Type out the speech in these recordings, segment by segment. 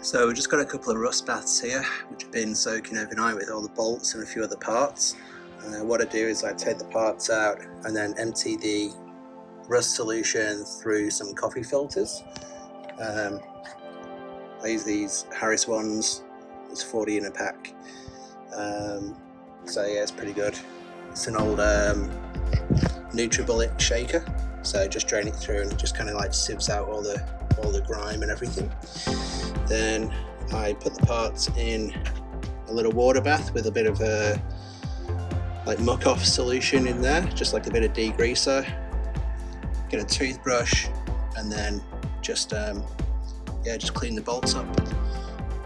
So we've just got a couple of rust baths here which have been soaking overnight with all the bolts and a few other parts. What I do is I take the parts out and then empty the rust solution through some coffee filters. I use these Harris ones, there's 40 in a pack. So yeah, it's pretty good. It's an old NutriBullet shaker, so just drain it through and it just kind of like sieves out all the grime and everything. Then I put the parts in a little water bath with a bit of a like muck off solution in there, just like a bit of degreaser. Get a toothbrush and then just clean the bolts up.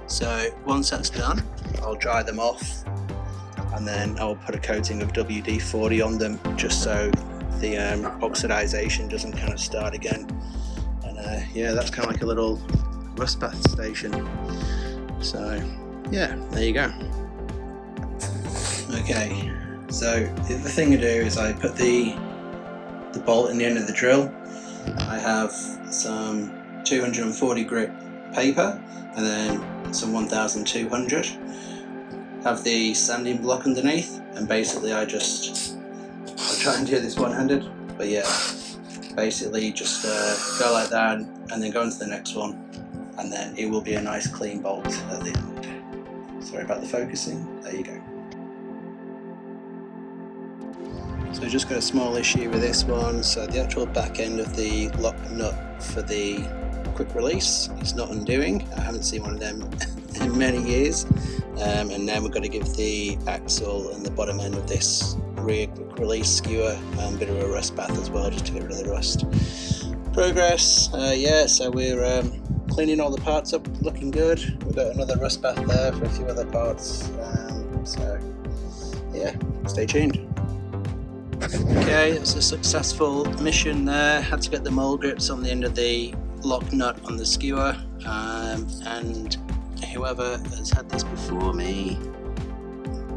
So once that's done, I'll dry them off and then I'll put a coating of WD-40 on them just so the oxidization doesn't kind of start again. And yeah, that's kind of like a little rust bath station. So yeah, there you go. Okay, so the thing I do is I put the bolt in the end of the drill. I have some 240 grit paper and then some 1200. Have the sanding block underneath, and basically I'll try and do this one-handed, but yeah, basically just go like that and then go into the next one, and then it will be a nice clean bolt at the end. Sorry about the focusing, there you go. So I just got a small issue with this one. So the actual back end of the lock nut for the quick release is not undoing. I haven't seen one of them in many years. And now we've got to give the axle and the bottom end of this rear quick release skewer a bit of a rust bath as well, just to get rid of the rust. Progress, yeah, so we're cleaning all the parts up, looking good. We've got another rust bath there for a few other parts. So yeah, stay tuned. Okay, it's a successful mission there. Had to get the mole grips on the end of the lock nut on the skewer, and whoever has had this before me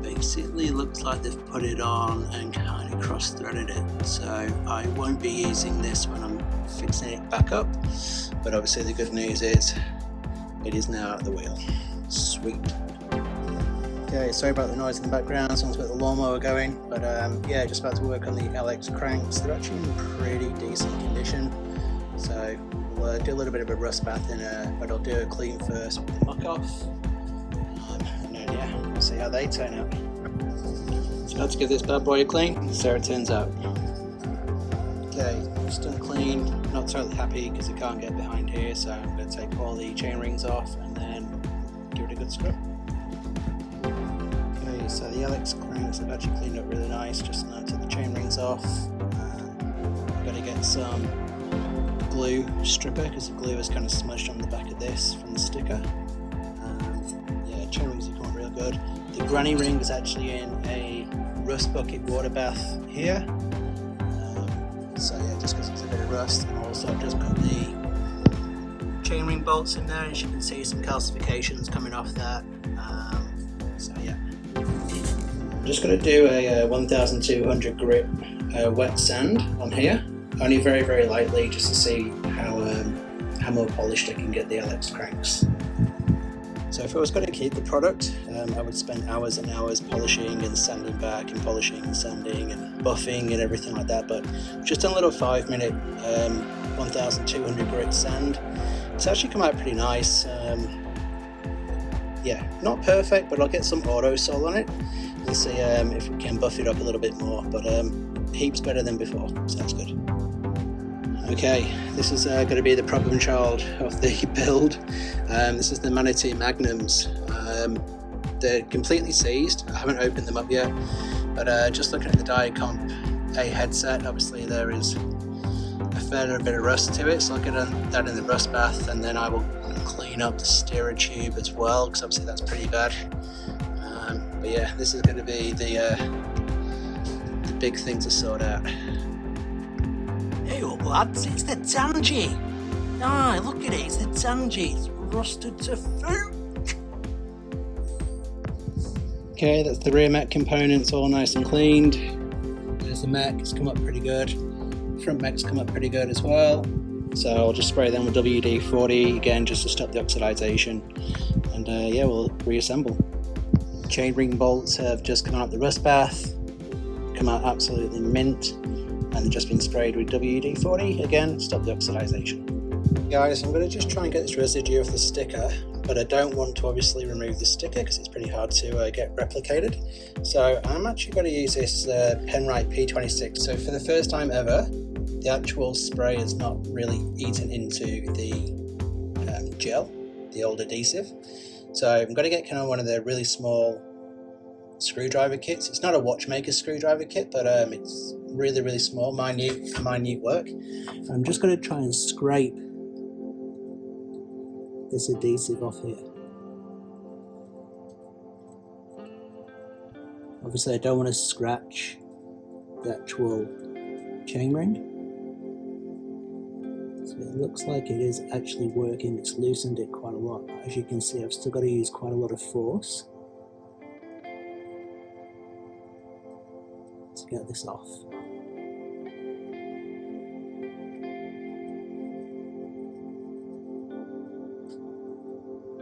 basically looks like they've put it on and kind of cross-threaded it. So I won't be using this when I'm fixing it back up, but obviously the good news is it is now out of the wheel. Sweet. Okay, sorry about the noise in the background, someone's got the lawnmower going, but yeah, just about to work on the LX cranks. They're actually in pretty decent condition, so we'll do a little bit of a rust bath in but I'll do a clean first with the muck off, and then yeah, we'll see how they turn out. So let's give this bad boy a clean and see how it turns out. Okay, just done clean, not totally happy because it can't get behind here, so I'm going to take all the chain rings off and then give it a good scrub. So the LX cranks have actually cleaned up really nice, just now took the chain rings off. I've got to get some glue stripper because the glue is kind of smudged on the back of this from the sticker. Yeah, chain rings are coming real good. The granny ring is actually in a rust bucket water bath here. So yeah, just because there's a bit of rust, and also I've just got the chain ring bolts in there, as you can see some calcifications coming off that. So yeah. I'm just going to do a 1200 grit wet sand on here, only very, very lightly, just to see how more polished I can get the LX cranks. So if I was going to keep the product, I would spend hours and hours polishing and sanding back and polishing and sanding and buffing and everything like that, but just a little 5-minute 1200 grit sand. It's actually come out pretty nice. Yeah, not perfect, but I'll get some auto sol on it and see if we can buff it up a little bit more, but heaps better than before, so that's good. Okay, this is going to be the problem child of the build. This is the Manatee Magnums. They're completely seized. I haven't opened them up yet, but just looking at the Diacomp A headset, obviously there is a fair bit of rust to it, so I'll get that in the rust bath, and then I will clean up the steerer tube as well, because obviously that's pretty bad. But yeah, this is going to be the big thing to sort out. Hey up lads, it's the Tangy! Ah, look at it, it's the Tangy, it's rusted to fruit! Okay, that's the rear mech components all nice and cleaned. There's the mech, it's come up pretty good. Front mech's come up pretty good as well. So I'll just spray them with WD-40 again just to stop the oxidization, and yeah, we'll reassemble. Chainring bolts have just come out the rust bath, come out absolutely mint, and they've just been sprayed with WD-40 again, stop the oxidization. Guys, I'm going to just try and get this residue off the sticker, but I don't want to obviously remove the sticker because it's pretty hard to get replicated. So I'm actually going to use this Penrite P26. So for the first time ever, the actual spray is not really eaten into the gel, the old adhesive. So I'm going to get kind of one of the really small screwdriver kits. It's not a watchmaker screwdriver kit, but it's really, really small, minute work. I'm just going to try and scrape this adhesive off here. Obviously I don't want to scratch the actual chainring. So it looks like it is actually working. It's loosened it quite a lot. As you can see, I've still got to use quite a lot of force to get this off.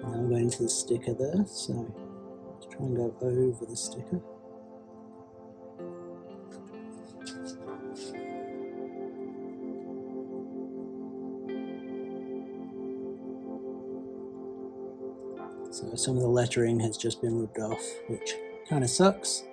Now I'm going into the sticker there, so let's try and go over the sticker. So some of the lettering has just been rubbed off, which kind of sucks.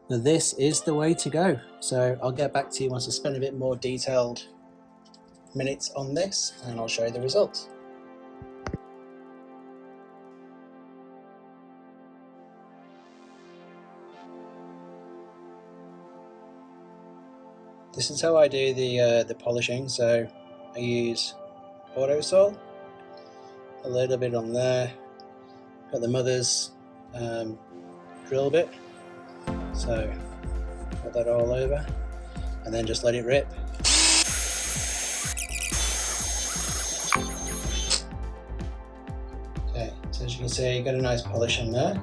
Now this is the way to go. So I'll get back to you once I spend a bit more detailed minutes on this, and I'll show you the results. This is how I do the polishing. So I use auto sol, a little bit on there, got the mother's drill bit, so put that all over and then just let it rip. Okay, so as you can see, got a nice polish on there.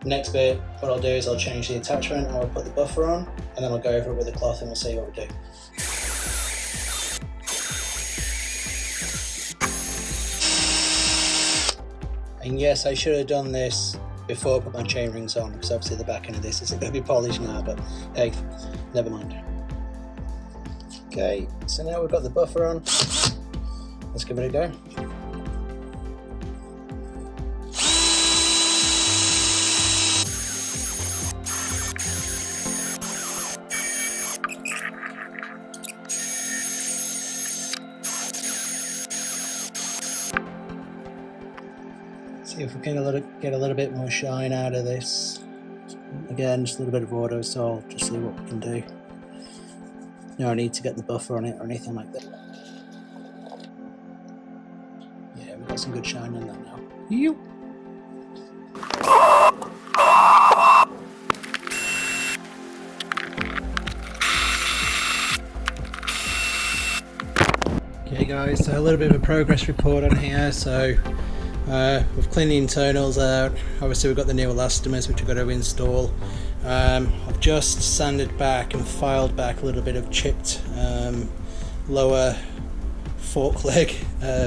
Next bit, what I'll do is I'll change the attachment, I'll put the buffer on, and then I'll go over it with a cloth and we'll see what we do. And yes, I should have done this before I put my chain rings on, because obviously the back end of this isn't going to be polished now, but hey, never mind. Okay, so now we've got the buffer on, let's give it a go. See if we can get a little bit more shine out of this. Again, just a little bit of auto sol, just see what we can do. No need to get the buffer on it or anything like that. Yeah, we've got some good shine on that now. You. Okay guys, so a little bit of a progress report on here. So we've cleaned the internals out. Obviously we've got the new elastomers which we've got to install. I've just sanded back and filed back a little bit of chipped lower fork leg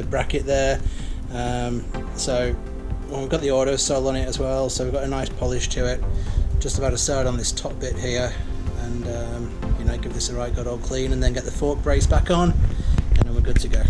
bracket there. So we've got the auto sol on it as well, so we've got a nice polish to it. Just about to start on this top bit here and you know, give this a right good old clean and then get the fork brace back on and then we're good to go.